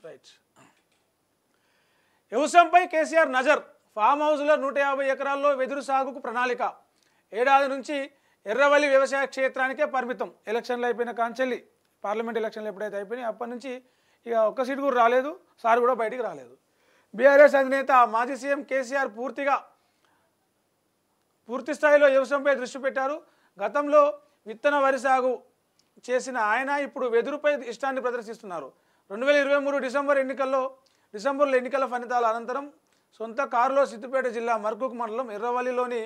Right. వ్యవసాయంపై కేసీఆర్ నజర్. Form హౌస్లో 150 ఎకరాల్లో వెదురు సాగుకు ప్రణాళిక. ఏడాది నుంచి ఎర్రవల్లి వ్యవసాయ క్షేత్రానికే పరిమితం. ఎలక్షన్లు అయిపోయిన కాంచెల్లి, పార్లమెంట్ ఎలక్షన్లు ఎప్పుడైతే అయిపోయినాయి అప్పటి నుంచి ఇక ఒక్క సీటు కూడా రాలేదు, సార్ కూడా బయటికి రాలేదు. బీఆర్ఎస్ అధినేత మాజీ సీఎం కేసీఆర్ పూర్తి స్థాయిలో వ్యవసాయంపై దృష్టి పెట్టారు. గతంలో విత్తన వరి సాగు చేసిన ఆయన ఇప్పుడు వెదురుపై ఇష్టాన్ని ప్రదర్శిస్తున్నారు. 2023 డిసెంబర్లో ఎన్నికల ఫలితాల అనంతరం సొంత కారులో సిద్దిపేట జిల్లా మర్కూక్ మండలం ఎర్రవల్లిలోని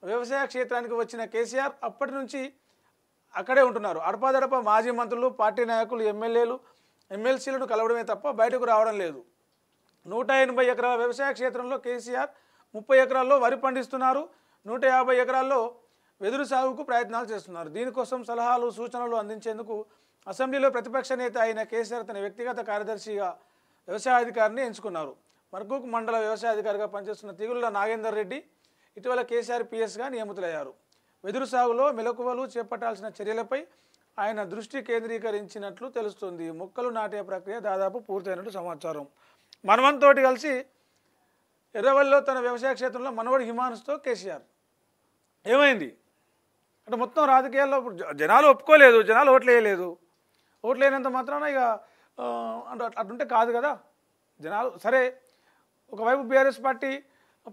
వ్యవసాయ క్షేత్రానికి వచ్చిన కేసీఆర్ అప్పటి నుంచి అక్కడే ఉంటున్నారు. అడపాదడప మాజీ మంత్రులు, పార్టీ నాయకులు, ఎమ్మెల్సీలను కలవడమే తప్ప బయటకు రావడం లేదు. 180 ఎకరాల వ్యవసాయ క్షేత్రంలో కేసీఆర్ 30 ఎకరాల్లో వరి పండిస్తున్నారు. 150 ఎకరాల్లో వెదురు సాగుకు ప్రయత్నాలు చేస్తున్నారు. దీనికోసం సలహాలు, సూచనలు అందించేందుకు అసెంబ్లీలో ప్రతిపక్ష నేత అయిన కేసీఆర్ తన వ్యక్తిగత కార్యదర్శిగా వ్యవసాయాధికారిని ఎంచుకున్నారు. మర్కూక్ మండల వ్యవసాయాధికారిగా పనిచేస్తున్న తిగుళ్ల నాగేందర్ రెడ్డి ఇటీవల కేసీఆర్ పిఎస్గా నియమితులయ్యారు. వెదురు సాగులో మెలకువలు చేపట్టాల్సిన చర్యలపై ఆయన దృష్టి కేంద్రీకరించినట్లు తెలుస్తుంది. మొక్కలు నాటే ప్రక్రియ దాదాపు పూర్తయినట్లు సమాచారం. మనవన్తోటి కలిసి ఎర్రవల్లిలో తన వ్యవసాయ క్షేత్రంలో మనవడి హిమాన్స్తో కేసీఆర్ ఏమైంది అంటే మొత్తం రాజకీయాల్లో జనాలు ఒప్పుకోలేదు, జనాలు ఓట్లు వేయలేదు. ఓట్లు వేయనంత మాత్రాన ఇక అంటే అటుంటే కాదు కదా. జనాలు సరే, ఒకవైపు బీఆర్ఎస్ పార్టీ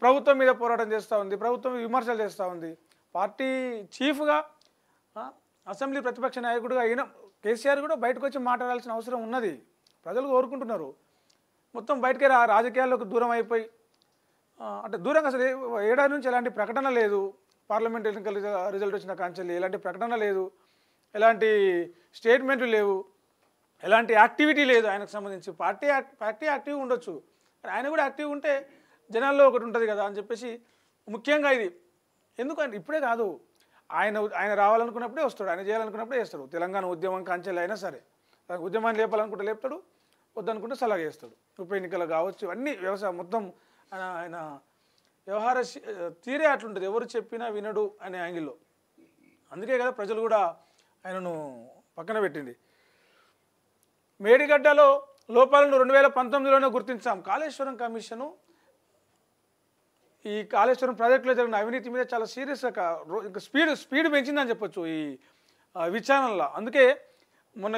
ప్రభుత్వం మీద పోరాటం చేస్తూ ఉంది, ప్రభుత్వం విమర్శలు చేస్తూ ఉంది. పార్టీ చీఫ్గా, అసెంబ్లీ ప్రతిపక్ష నాయకుడిగా అయిన కేసీఆర్ కూడా బయటకు వచ్చి మాట్లాడాల్సిన అవసరం ఉన్నది. ప్రజలు కోరుకుంటున్నారు. మొత్తం బయటకే రాజకీయాల్లోకి దూరం అయిపోయి అంటే దూరంగా అసలు ఏడాది నుంచి ఎలాంటి ప్రకటన లేదు. పార్లమెంట్ ఎన్నికల రిజల్ట్ వచ్చిన కాంచెల్లి ఎలాంటి ప్రకటన లేదు, ఎలాంటి స్టేట్మెంట్లు లేవు, ఎలాంటి యాక్టివిటీ లేదు ఆయనకు సంబంధించి. పార్టీ యాక్టివ్ ఉండొచ్చు, ఆయన కూడా యాక్టివ్ ఉంటే జనాల్లో ఒకటి ఉంటుంది కదా అని చెప్పేసి. ముఖ్యంగా ఇది ఎందుకంటే ఇప్పుడే కాదు, ఆయన రావాలనుకున్నప్పుడే వస్తాడు, ఆయన చేయాలనుకున్నప్పుడే చేస్తాడు. తెలంగాణ ఉద్యమం కాంచెల్లి అయినా సరే ఉద్యమాన్ని లేపాలనుకుంటే లేపుతాడు, వద్దనుకుంటే సలహా చేస్తాడు. ఉప ఎన్నికలు కావచ్చు, అన్నీ వ్యవసాయం మొత్తం ఆయన వ్యవహార తీరే అట్లుంటుంది. ఎవరు చెప్పినా వినడు అనే యాంగిల్లో. అందుకే కదా ప్రజలు కూడా ఆయనను పక్కన పెట్టింది. మేడిగడ్డలో లోపాలను 2019లోనే గుర్తించాం. కాళేశ్వరం కమిషను ఈ కాళేశ్వరం ప్రాజెక్టులో జరిగిన అవినీతి మీద చాలా సీరియస్గా స్పీడ్ పెంచిందని చెప్పొచ్చు ఈ విచారణలో. అందుకే మొన్న